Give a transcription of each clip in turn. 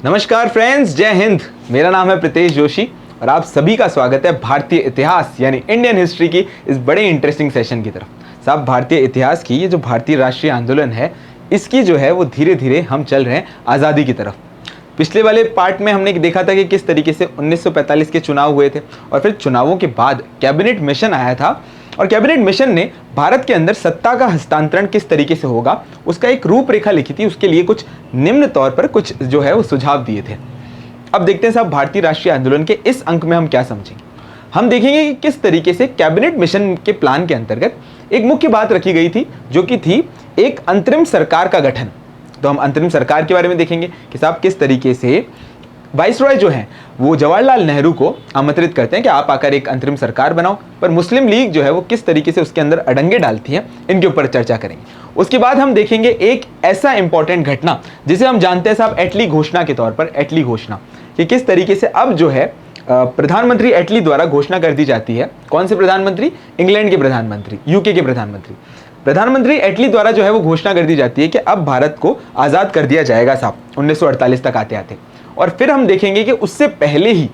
नमस्कार फ्रेंड्स, जय हिंद। मेरा नाम है प्रीतेश जोशी और आप सभी का स्वागत है भारतीय इतिहास यानी इंडियन हिस्ट्री की इस बड़े इंटरेस्टिंग सेशन की तरफ। साहब, भारतीय इतिहास की ये जो भारतीय राष्ट्रीय आंदोलन है, इसकी जो है वो धीरे धीरे हम चल रहे हैं आज़ादी की तरफ। पिछले वाले पार्ट में हमने देखा था कि किस तरीके से 1945 के चुनाव हुए थे और फिर चुनावों के बाद कैबिनेट मिशन आया था और कैबिनेट मिशन ने भारत के अंदर सत्ता का हस्तांतरण किस तरीके से होगा उसका एक रूपरेखा लिखी थी। उसके लिए कुछ निम्न तौर पर कुछ जो है वो सुझाव दिए थे। अब देखते हैं साहब, भारतीय राष्ट्रीय आंदोलन के इस अंक में हम क्या समझेंगे। हम देखेंगे कि किस तरीके से कैबिनेट मिशन के प्लान के अंतर्गत एक मुख्य बात रखी गई थी, जो कि थी एक अंतरिम सरकार का गठन। तो हम अंतरिम सरकार के बारे में देखेंगे कि साहब किस तरीके से वाइसरॉय जो है वो जवाहरलाल नेहरू को आमंत्रित करते हैं कि आप आकर एक अंतरिम सरकार बनाओ, पर मुस्लिम लीग जो है वो किस तरीके से उसके अंदर अड़ंगे डालती है, इनके ऊपर चर्चा करेंगे। उसके बाद हम देखेंगे एक ऐसा इंपॉर्टेंट घटना जिसे हम जानते हैं साहब एटली घोषणा के तौर पर, एटली घोषणा, कि किस तरीके से अब जो है प्रधानमंत्री एटली द्वारा घोषणा कर दी जाती है। कौन से प्रधानमंत्री? इंग्लैंड के प्रधानमंत्री, यूके के प्रधानमंत्री एटली द्वारा जो है वो घोषणा कर दी जाती है कि अब भारत को आज़ाद कर दिया जाएगा साहब 1948 तक आते आते। और फिर हम देखेंगे कि उससे पहले ही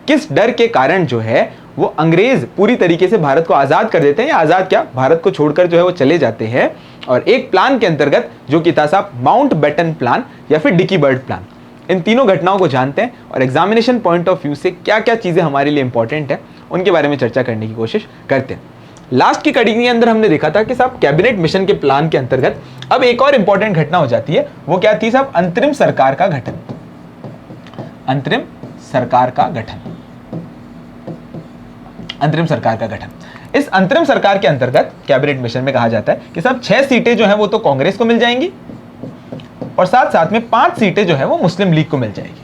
किस डर के कारण जो है वो अंग्रेज पूरी तरीके से भारत को आज़ाद कर देते हैं, या आज़ाद क्या, भारत को छोड़कर जो है वो चले जाते हैं। और एक प्लान के अंतर्गत जो कि था साहब माउंट बैटन प्लान या फिर डिकी बर्ड प्लान। इन तीनों घटनाओं को जानते हैं और एग्जामिनेशन पॉइंट ऑफ व्यू से क्या क्या चीज़ें हमारे लिए इंपॉर्टेंट है उनके बारे में चर्चा करने की कोशिश करते हैं। लास्ट की कड़ी के अंदर हमने देखा था कि साहब कैबिनेट मिशन के प्लान के अंतर्गत अब एक और इंपॉर्टेंट घटना हो जाती है। वो क्या थी साहब? अंतरिम सरकार का गठन। अंतरिम सरकार का गठन, अंतरिम सरकार का गठन। इस अंतरिम सरकार के अंतर्गत कैबिनेट मिशन में कहा जाता है कि साहब 6 सीटें जो है वो तो कांग्रेस को मिल जाएंगी और साथ साथ में 5 सीटें जो है वो मुस्लिम लीग को मिल जाएगी,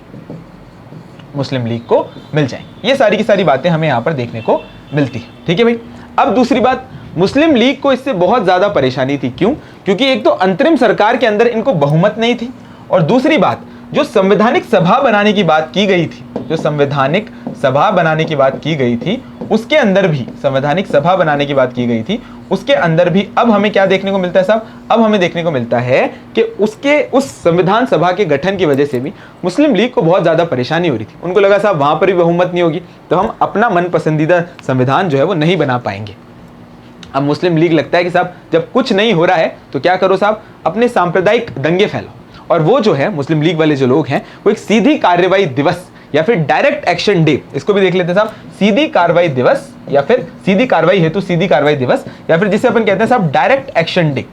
मुस्लिम लीग को मिल जाएंगी। ये सारी की सारी बातें हमें यहां पर देखने को मिलती है। ठीक है भाई। अब दूसरी बात, मुस्लिम लीग को इससे बहुत ज्यादा परेशानी थी। क्यों? क्योंकि एक तो अंतरिम सरकार के अंदर इनको बहुमत नहीं थी, और दूसरी बात जो संवैधानिक सभा बनाने की बात की गई थी, जो संवैधानिक सभा बनाने की बात की गई थी, उसके अंदर भी संवैधानिक सभा बनाने की बात की गई थी, उसके अंदर भी अब हमें क्या देखने को मिलता है साहब? अब हमें देखने को मिलता है कि उस संविधान सभा के गठन की वजह से भी मुस्लिम लीग को बहुत ज्यादा परेशानी हो रही थी। उनको लगा साहब वहां पर भी बहुमत नहीं होगी तो हम अपना मन पसंदीदा संविधान जो है वो नहीं बना पाएंगे। अब मुस्लिम लीग लगता है कि साहब जब कुछ नहीं हो रहा है तो क्या करो साहब, अपने सांप्रदायिक दंगे फैलाओ। और वो जो है मुस्लिम लीग वाले जो लोग हैं वो एक सीधी कार्रवाई दिवस या फिर डायरेक्ट एक्शन डे, इसको भी देख लेते हैं साहब, सीधी कार्रवाई दिवस या फिर सीधी कार्रवाई हेतु सीधी कार्रवाई दिवस, या फिर जिसे अपन कहते हैं साहब direct action day.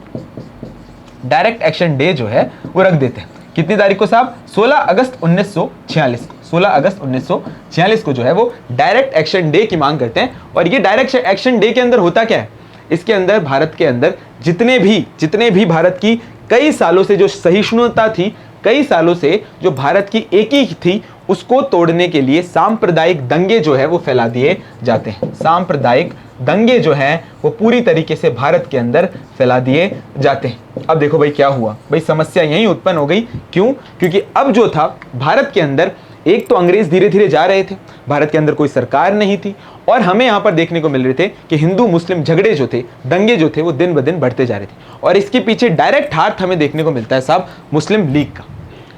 Direct action day जो है वो रख देते हैं। कितनी तारीख को साहब? 16 अगस्त 1946 को। 16 अगस्त 1946 को जो है वो डायरेक्ट एक्शन डे की मांग करते हैं। और ये डायरेक्ट एक्शन डे के अंदर होता क्या है? इसके अंदर भारत के अंदर जितने भी भारत की कई सालों से जो सहिष्णुता थी, कई सालों से जो भारत की एकी थी, उसको तोड़ने के लिए सांप्रदायिक दंगे जो है वो फैला दिए जाते हैं। सांप्रदायिक दंगे जो हैं वो पूरी तरीके से भारत के अंदर फैला दिए जाते हैं। अब देखो भाई क्या हुआ, भाई समस्या यहीं उत्पन्न हो गई। क्यों? क्योंकि अब जो था भारत के अंदर एक तो अंग्रेज धीरे धीरे जा रहे थे, भारत के अंदर कोई सरकार नहीं थी, और हमें यहां पर देखने को मिल रहे थे कि हिंदू मुस्लिम झगड़े जो थे, दंगे जो थे, वो दिन ब दिन बढ़ते जा रहे थे। और इसके पीछे डायरेक्ट हाथ हमें देखने को मिलता है साहब मुस्लिम लीग का।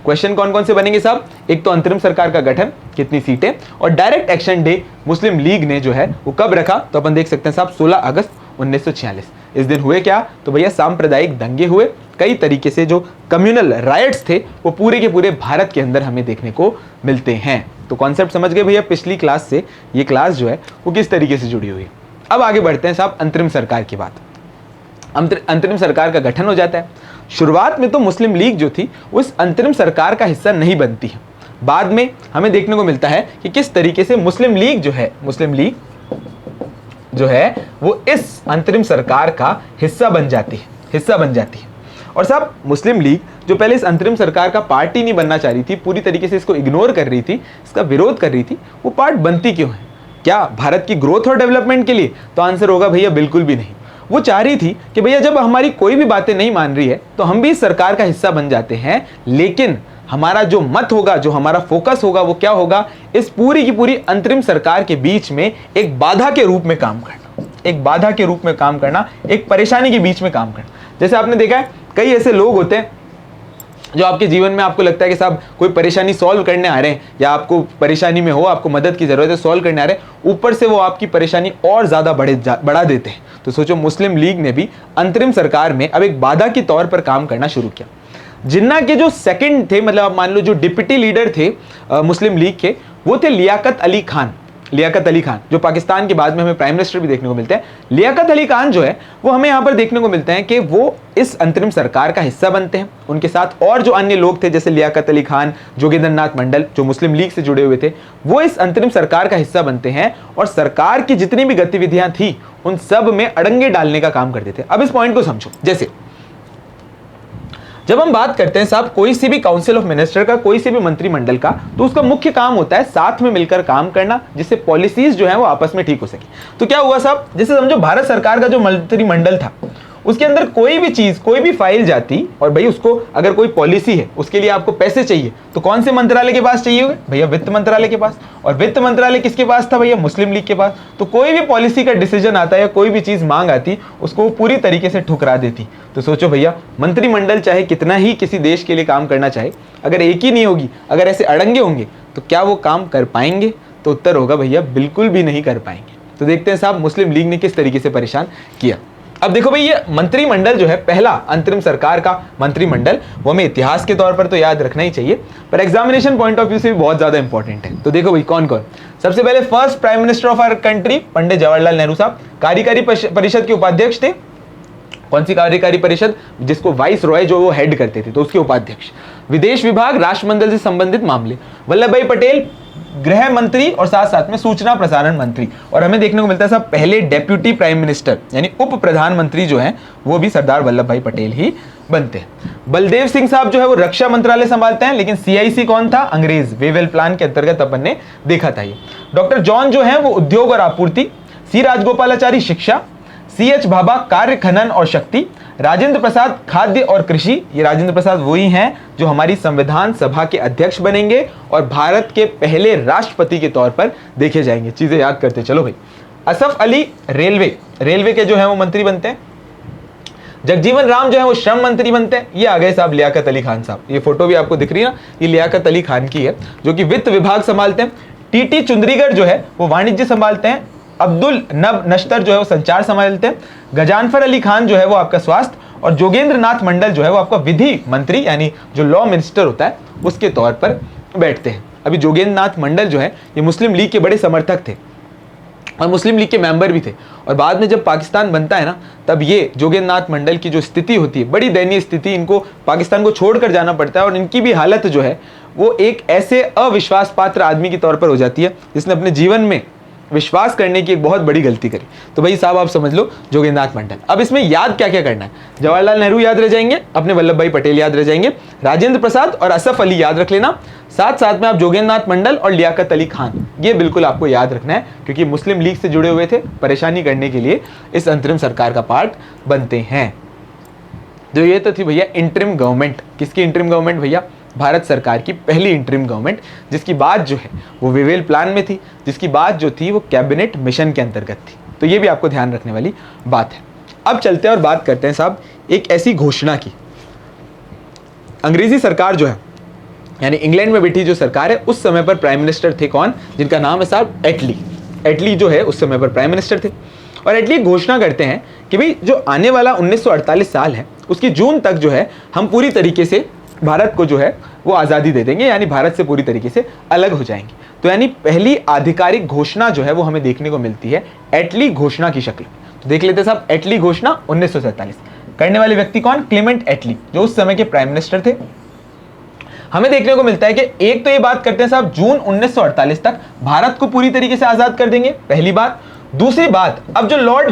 क्वेश्चन कौन कौन से बनेंगे साहब? एक तो अंतरिम सरकार का गठन, कितनी सीटें, और डायरेक्ट एक्शन डे मुस्लिम लीग ने जो है वो कब रखा? तो अपन देख सकते हैं साहब 16 अगस्त 1946। इस दिन हुए क्या? तो भैया सांप्रदायिक दंगे हुए। कई तरीके से जो कम्युनल राइट्स थे वो पूरे के पूरे भारत के अंदर हमें देखने को मिलते हैं। तो कॉन्सेप्ट समझ गए भैया पिछली क्लास से, ये क्लास जो है वो किस तरीके से जुड़ी हुई है। अब आगे बढ़ते हैं साहब अंतरिम सरकार की बात। अंतरिम सरकार का गठन हो जाता है। शुरुआत में तो मुस्लिम लीग जो थी उस अंतरिम सरकार का हिस्सा नहीं बनती है। बाद में हमें देखने को मिलता है कि किस तरीके से मुस्लिम लीग जो है वो इस अंतरिम सरकार का हिस्सा बन जाती है। और साहब मुस्लिम लीग जो पहले इस अंतरिम सरकार का पार्ट ही नहीं बनना चाह रही थी, पूरी तरीके से इसको इग्नोर कर रही थी, इसका विरोध कर रही थी, वो पार्ट बनती क्यों है? क्या भारत की ग्रोथ और डेवलपमेंट के लिए? तो आंसर होगा भैया बिल्कुल भी नहीं। वो चाह रही थी कि भैया जब हमारी कोई भी बातें नहीं मान रही है तो हम भी इस सरकार का हिस्सा बन जाते हैं, लेकिन हमारा जो मत होगा, जो हमारा फोकस होगा, वो क्या होगा? इस पूरी की पूरी अंतरिम सरकार के बीच में एक बाधा के रूप में काम करना, एक बाधा के रूप में काम करना, एक परेशानी के बीच में काम करना। जैसे आपने देखा है कई ऐसे लोग होते हैं जो आपके जीवन में आपको लगता है कि साहब कोई परेशानी सॉल्व करने आ रहे हैं, या आपको परेशानी में हो, आपको मदद की जरूरत है, सॉल्व करने आ रहे हैं, ऊपर से वो आपकी परेशानी और ज्यादा बढ़ा देते हैं। तो सोचो, मुस्लिम लीग ने भी अंतरिम सरकार में अब एक बाधा के तौर पर काम करना शुरू किया। जिन्ना के जो सेकंड थे, मतलब आप मान लो जो डिप्टी लीडर थे मुस्लिम लीग के, वो थे लियाकत अली खान। लियाकत अली खान जो पाकिस्तान के बाद में हमें प्राइम मिनिस्टर भी देखने को मिलते हैं। लियाकत अली खान जो है वो हमें यहाँ पर देखने को मिलते हैं कि वो इस अंतरिम सरकार का हिस्सा बनते हैं। उनके साथ और जो अन्य लोग थे, जैसे लियाकत अली खान, जोगेंद्र नाथ मंडल, जो मुस्लिम लीग से जुड़े हुए थे, वो इस अंतरिम सरकार का हिस्सा बनते हैं और सरकार की जितनी भी गतिविधियां थी उन सब में अड़ंगे डालने का काम करते थे। अब इस पॉइंट को समझो। जैसे जब हम बात करते हैं साहब कोई सी भी काउंसिल ऑफ मिनिस्टर का, कोई सी भी मंत्रिमंडल का, तो उसका मुख्य काम होता है साथ में मिलकर काम करना, जिससे पॉलिसीज जो है वो आपस में ठीक हो सके। तो क्या हुआ साहब, जैसे समझो भारत सरकार का जो मंत्रिमंडल था, उसके अंदर कोई भी चीज, कोई भी फाइल जाती, और भाई उसको अगर कोई पॉलिसी है, उसके लिए आपको पैसे चाहिए, तो कौन से मंत्रालय के पास चाहिए होंगे? भैया वित्त मंत्रालय के पास। और वित्त मंत्रालय किसके पास था? भैया मुस्लिम लीग के पास। तो कोई भी पॉलिसी का डिसीजन आता है या कोई भी चीज मांग आती, उसको वो पूरी तरीके से ठुकरा देती। तो सोचो भैया, मंत्रिमंडल चाहे कितना ही किसी देश के लिए काम करना चाहे, अगर एक ही नहीं होगी, अगर ऐसे अड़ंगे होंगे, तो क्या वो काम कर पाएंगे? तो उत्तर होगा भैया बिल्कुल भी नहीं कर पाएंगे। तो देखते हैं साहब मुस्लिम लीग ने किस तरीके से परेशान किया। अब देखो भाई, ये मंत्रिमंडल जो है, पहला अंतरिम सरकार का मंत्रिमंडल, वो हमें इतिहास के तौर पर तो याद रखना ही चाहिए, पर एग्जामिनेशन पॉइंट ऑफ व्यू से भी बहुत ज्यादा इंपॉर्टेंट है। तो देखो भाई, कौन कौन। सबसे पहले first prime minister of our country Pandit Jawaharlal Nehru साहब, कार्यकारी परिषद के उपाध्यक्ष थे। कौन सी कार्यकारी परिषद? जिसको वाइस रॉय जो वो हेड करते थे, तो उसके उपाध्यक्ष। विदेश विभाग, राष्ट्रमंडल से संबंधित मामले। वल्लभ भाई पटेल गृह मंत्री और साथ साथ में सूचना प्रसारण मंत्री। और हमें देखने को मिलता है साहब पहले डेप्यूटी प्राइम मिनिस्टर यानी उप प्रधानमंत्री जो हैं वो भी सरदार वल्लभ भाई पटेल ही बनते हैं। बलदेव सिंह साहब जो है वो रक्षा मंत्रालय संभालते हैं, लेकिन सीआईसी कौन था? अंग्रेज। वेवेल प्लान के अंतर्गत अपन ने देखा था ये। डॉक्टर जॉन जो है वो उद्योग और आपूर्ति। सी राजगोपालाचारी शिक्षा। CH भाभा कार्य, खनन और शक्ति। राजेंद्र प्रसाद खाद्य और कृषि। ये राजेंद्र प्रसाद वही हैं जो हमारी संविधान सभा के अध्यक्ष बनेंगे और भारत के पहले राष्ट्रपति के तौर पर देखे जाएंगे। चीजें याद करते चलो भाई। असफ अली रेलवे के जो है वो मंत्री बनते हैं। जगजीवन राम जो है वो श्रम मंत्री बनते हैं। ये आ गए साहब लियाकत अली खान साहब। ये फोटो भी आपको दिख रही है ना, ये लियाकत अली खान की है, जो कि वित्त विभाग संभालते हैं। टीटी चुंद्रीगढ़ जो है वो वाणिज्य संभालते हैं। अब्दुल नब नश्तर जो है वो संचार संभालते हैं। गजानफर अली खान जो है वो आपका स्वास्थ्य, और जोगेंद्र नाथ मंडल जो है वो आपका विधि मंत्री यानी जो लॉ मिनिस्टर होता है उसके तौर पर बैठते हैं। अभी जोगेंद्र नाथ मंडल जो है ये मुस्लिम लीग के बड़े समर्थक थे और मुस्लिम लीग के मेंबर भी थे, और बाद में जब पाकिस्तान बनता है ना, तब ये जोगेंद्र नाथ मंडल की जो स्थिति होती है, बड़ी दयनीय स्थिति, इनको पाकिस्तान को छोड़कर जाना पड़ता है और इनकी भी हालत जो है वो एक ऐसे अविश्वास पात्र आदमी के तौर पर हो जाती है जिसने अपने जीवन में विश्वास करने की एक बहुत बड़ी गलती करी। तो भाई साहब आप समझ लो जोगेंद्र नाथ मंडल। अब इसमें याद क्या क्या करना है? जवाहरलाल नेहरू याद रह जाएंगे, अपने वल्लभ भाई पटेल याद रह जाएंगे, राजेंद्र प्रसाद और असफ अली याद रख लेना, साथ साथ में आप जोगेंद्र नाथ मंडल और लियाकत अली खान, ये बिल्कुल आपको याद रखना है, क्योंकि मुस्लिम लीग से जुड़े हुए थे, परेशानी करने के लिए इस अंतरिम सरकार का पार्ट बनते हैं। जो ये तो थी भैया इंटरिम गवर्नमेंट। किसकी इंटरिम गवर्नमेंट भैया? भारत सरकार की पहली इंटरिम गवर्नमेंट, जिसकी बात जो है वो वेवेल प्लान में थी, जिसकी बात जो थी वो कैबिनेट मिशन के अंतर्गत थी। तो ये भी आपको ध्यान रखने वाली बात है। अब चलते हैं और बात करते हैं साहब एक ऐसी घोषणा की। अंग्रेजी सरकार जो है यानी इंग्लैंड में बैठी जो सरकार है, उस समय पर प्राइम मिनिस्टर थे कौन? जिनका नाम है साहब एटली। एटली जो है उस समय पर प्राइम मिनिस्टर थे, और एटली घोषणा करते हैं कि भाई जो आने वाला 1948 साल है उसकी जून तक जो है हम पूरी तरीके से भारत को जो है वो आज़ादी दे देंगे, यानी भारत से पूरी तरीके से अलग हो जाएंगे। तो यानी पहली आधिकारिक घोषणा जो है वो हमें देखने को मिलती है एटली घोषणा की शक्ल में। तो देख लेते हैं साहब एटली घोषणा 1947 करने वाले व्यक्ति कौन? क्लेमेंट एटली, जो उस समय के प्राइम मिनिस्टर थे। हमें देखने को मिलता है कि एक तो ये बात करते हैं साहब जून 1948 तक भारत को पूरी तरीके से आजाद कर देंगे, पहली बात। दूसरी बात, अब जो लॉर्ड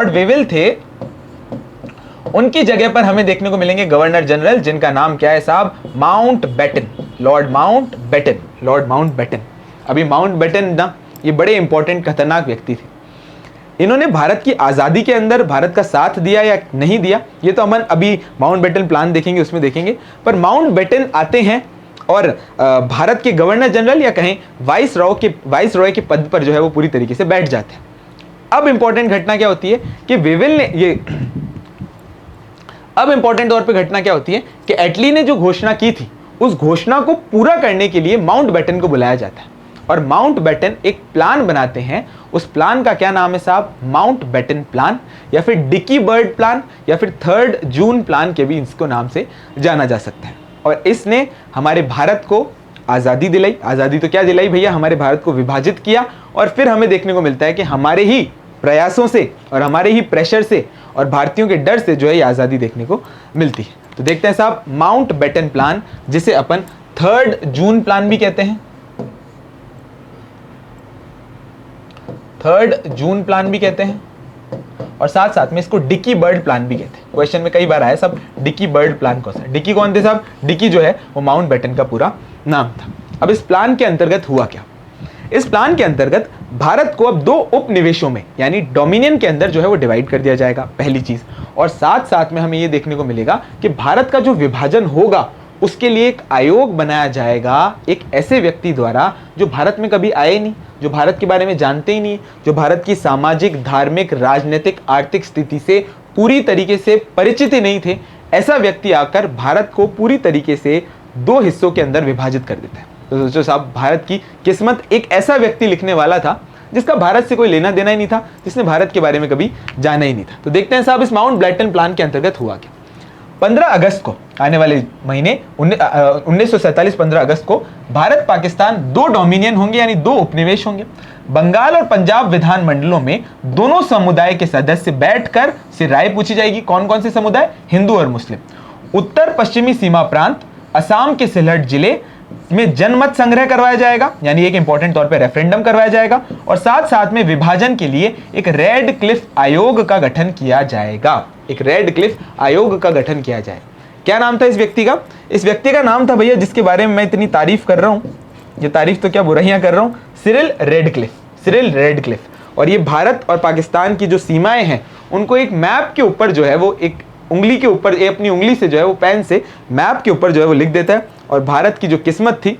वेवेल थे उनकी जगह पर हमें देखने को मिलेंगे गवर्नर जनरल, जिनका नाम क्या है साहब? Mountbatten, Lord Mountbatten. अभी माउंटबेटन ना ये बड़े इंपॉर्टेंट खतरनाक व्यक्ति थे। इन्होंने भारत की आज़ादी के अंदर भारत का साथ दिया या नहीं दिया, ये तो हम अभी माउंटबेटन प्लान देखेंगे, उसमें देखेंगे। पर माउंटबेटन आते हैं और भारत के गवर्नर जनरल या कहें वाइस रॉय के पद पर जो है वो पूरी तरीके से बैठ जाते हैं। अब इंपॉर्टेंट घटना क्या होती है कि वेवेल ने ये अब इंपॉर्टेंट तौर पे घटना क्या होती है कि एटली ने जो घोषणा की थी उस घोषणा को पूरा करने के लिए माउंटबेटन को बुलाया जाता है और माउंटबेटन एक प्लान बनाते हैं। उस प्लान का क्या नाम है साहब? माउंटबेटन प्लान या फिर डिकी बर्ड प्लान या फिर 3 जून प्लान के भी इसको नाम से जाना जा सकता है। और इसने हमारे भारत को आज़ादी दिलाई। आज़ादी तो क्या दिलाई भैया? हमारे भारत को विभाजित किया। और फिर हमें देखने को मिलता है कि हमारे ही प्रयासों से और हमारे ही प्रेशर से और भारतीयों के डर से जो है ये आज़ादी देखने को मिलती है। तो देखते हैं साहब माउंटबेटन प्लान, जिसे अपन 3 जून प्लान भी कहते हैं, 3 जून प्लान भी कहते हैं और साथ साथ में इसको डिकी बर्ड प्लान भी कहते हैं। क्वेश्चन में कई बार आया सब डिकी बर्ड प्लान कौन सा? डिकी कौन थे साहब? डिकी जो है वो माउंटबेटन का पूरा नाम था। अब इस प्लान के अंतर्गत हुआ क्या? इस प्लान के अंतर्गत भारत को अब 2 उपनिवेशों में यानी डोमिनियन के अंदर जो है वो डिवाइड कर दिया जाएगा, पहली चीज। और साथ साथ में हमें ये देखने को मिलेगा कि भारत का जो विभाजन होगा उसके लिए एक आयोग बनाया जाएगा, एक ऐसे व्यक्ति द्वारा जो भारत में कभी आए नहीं, जो भारत के बारे में जानते ही नहीं, जो भारत की सामाजिक, धार्मिक, राजनीतिक, आर्थिक स्थिति से पूरी तरीके से परिचित ही नहीं थे। ऐसा व्यक्ति आकर भारत को पूरी तरीके से 2 हिस्सों के अंदर विभाजित कर देता है। तो सोचो साहब, भारत की किस्मत एक ऐसा व्यक्ति लिखने वाला था जिसका भारत से कोई लेना देना ही नहीं था, जिसने भारत के बारे में कभी जाना ही नहीं था। तो देखते हैं साहब इस माउंटबेटन प्लान के अंतर्गत हुआ क्या। 15 अगस्त को, आने वाले महीने 1947 15 अगस्त को भारत पाकिस्तान 2 डोमिनियन होंगे यानी 2 उपनिवेश होंगे। बंगाल और पंजाब विधान मंडलों में दोनों समुदाय के सदस्य बैठकर से राय पूछी जाएगी। कौन कौन से समुदाय? हिंदू और मुस्लिम। उत्तर पश्चिमी सीमा प्रांत असम के सिलहट जिले में जनमत संग्रह करवाया जाएगा, यानी एक इंपॉर्टेंट तौर पे रेफरेंडम करवाया जाएगा। और साथ साथ में विभाजन के लिए एक रेड क्लिफ आयोग का गठन किया जाएगा। एक रेड क्लिफ आयोग का गठन किया जाए। क्या नाम था इस व्यक्ति का? इस व्यक्ति का नाम था भैया, जिसके बारे में मैं इतनी तारीफ कर रहा हूं, ये तारीफ तो क्या बुराइयां कर रहा हूं, सिरिल रेडक्लिफ। Cyril Radcliffe. और ये भारत और पाकिस्तान की जो सीमाएं हैं उनको एक मैप के ऊपर जो है वो एक उंगली के ऊपर, अपनी उंगली से जो है वो पेन से मैप के ऊपर जो है वो लिख देता है और भारत की जो किस्मत थी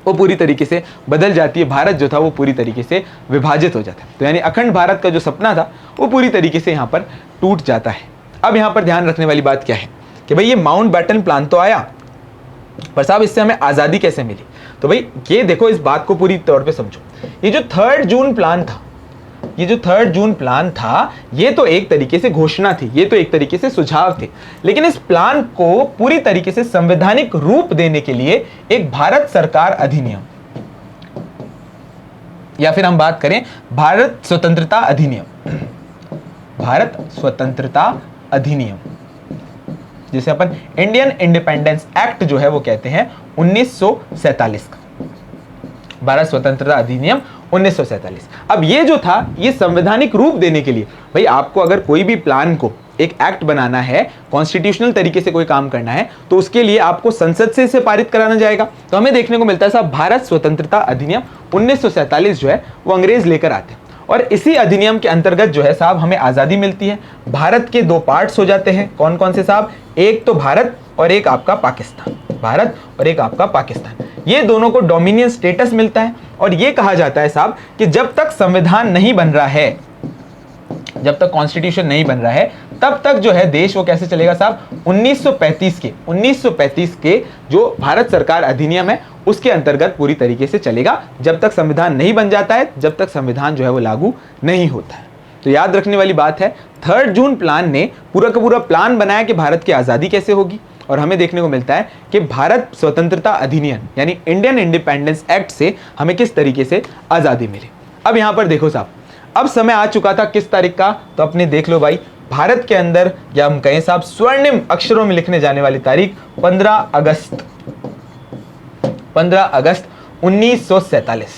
वो पूरी तरीके से बदल जाती है। भारत जो था वो पूरी तरीके से विभाजित हो जाता है। तो यानी अखंड भारत का जो सपना था वो पूरी तरीके से यहाँ पर टूट जाता है। अब यहाँ पर ध्यान रखने वाली बात क्या है कि भाई ये माउंटबेटन प्लान तो आया, पर साहब इससे हमें आज़ादी कैसे मिली? तो भाई ये देखो, इस बात को पूरी तौर पे समझो। ये जो 3 जून प्लान था, ये जो 3 जून प्लान था, ये तो एक तरीके से घोषणा थी, ये तो एक तरीके से सुझाव थे। लेकिन इस प्लान को पूरी तरीके से संवैधानिक रूप देने के लिए एक भारत सरकार अधिनियम, या फिर हम बात करें भारत स्वतंत्रता अधिनियम, भारत स्वतंत्रता अधिनियम, जिसे अपन इंडियन इंडिपेंडेंस एक्ट जो है वो कहते हैं 1947 का, भारत स्वतंत्रता अधिनियम 1947। अब ये जो था ये संवैधानिक रूप देने के लिए, भाई आपको अगर कोई भी प्लान को एक एक्ट बनाना है, कॉन्स्टिट्यूशनल तरीके से कोई काम करना है, तो उसके लिए आपको संसद से इसे पारित कराना जाएगा। तो हमें देखने को मिलता है साहब भारत स्वतंत्रता अधिनियम 1947 जो है वो अंग्रेज लेकर आते हैं और इसी अधिनियम के अंतर्गत जो है साहब हमें आज़ादी मिलती है। भारत के 2 पार्ट्स हो जाते हैं। कौन कौन से साहब? एक तो भारत और एक आपका पाकिस्तान, भारत और एक आपका पाकिस्तान। ये दोनों को डोमिनियन स्टेटस मिलता है और ये कहा जाता है साहब कि जब तक संविधान नहीं बन रहा है, जब तक कॉन्स्टिट्यूशन नहीं बन रहा है, तब तक जो है देश वो कैसे चलेगा साहब? 1935 के जो भारत सरकार अधिनियम है उसके अंतर्गत पूरी तरीके से चलेगा। जब तक संविधान नहीं बन जाता है, जब तक संविधान जो है वो लागू नहीं होता है। तो याद रखने वाली बात है, 3 जून प्लान ने पूरा का पूरा प्लान बनाया कि भारत की आज़ादी कैसे होगी। और हमें देखने को मिलता है कि भारत स्वतंत्रता अधिनियम यानी इंडियन इंडिपेंडेंस एक्ट से हमें किस तरीके से आज़ादी मिली। अब यहाँ पर देखो साहब, अब समय आ चुका था किस तारीख का? तो अपने देख लो भाई, भारत के अंदर या हम कहें साहब स्वर्णिम अक्षरों में लिखने जाने वाली तारीख 15 अगस्त 1947।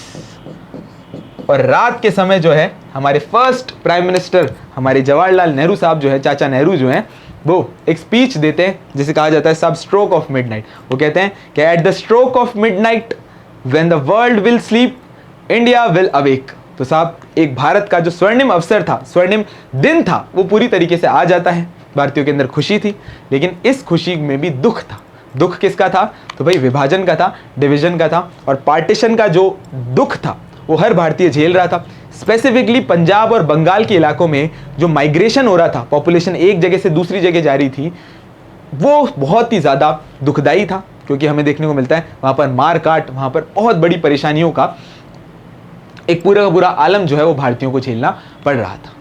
और रात के समय जो है हमारे फर्स्ट प्राइम मिनिस्टर हमारे जवाहरलाल नेहरू साहब जो है, चाचा नेहरू जो हैं, वो एक स्पीच देते हैं जिसे कहा जाता है सब स्ट्रोक ऑफ मिडनाइट। वो कहते हैं कि at the stroke of midnight when the world will sleep India will awake. तो साहब एक भारत का जो स्वर्णिम अवसर था, स्वर्णिम दिन था, वो पूरी तरीके से आ जाता है। भारतीयों के अंदर खुशी थी, लेकिन इस खुशी में भी दुख था। दुख किसका था? तो भाई विभाजन का था, डिवीजन का था। और पार्टीशन का जो दुख था वो हर भारतीय झेल रहा था। स्पेसिफिकली पंजाब और बंगाल के इलाकों में जो माइग्रेशन हो रहा था, पॉपुलेशन एक जगह से दूसरी जगह जा रही थी, वो बहुत ही ज़्यादा दुखदाई था, क्योंकि हमें देखने को मिलता है वहाँ पर मार काट, वहाँ पर बहुत बड़ी परेशानियों का एक पूरा का पूरा आलम जो है वो भारतीयों को झेलना पड़ रहा था।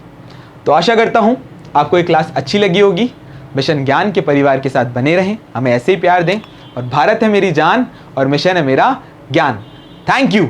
तो आशा करता हूँ आपको ये क्लास अच्छी लगी होगी। मिशन ज्ञान के परिवार के साथ बने रहें, हमें ऐसे ही प्यार दें, और भारत है मेरी जान और मिशन है मेरा ज्ञान। Thank you.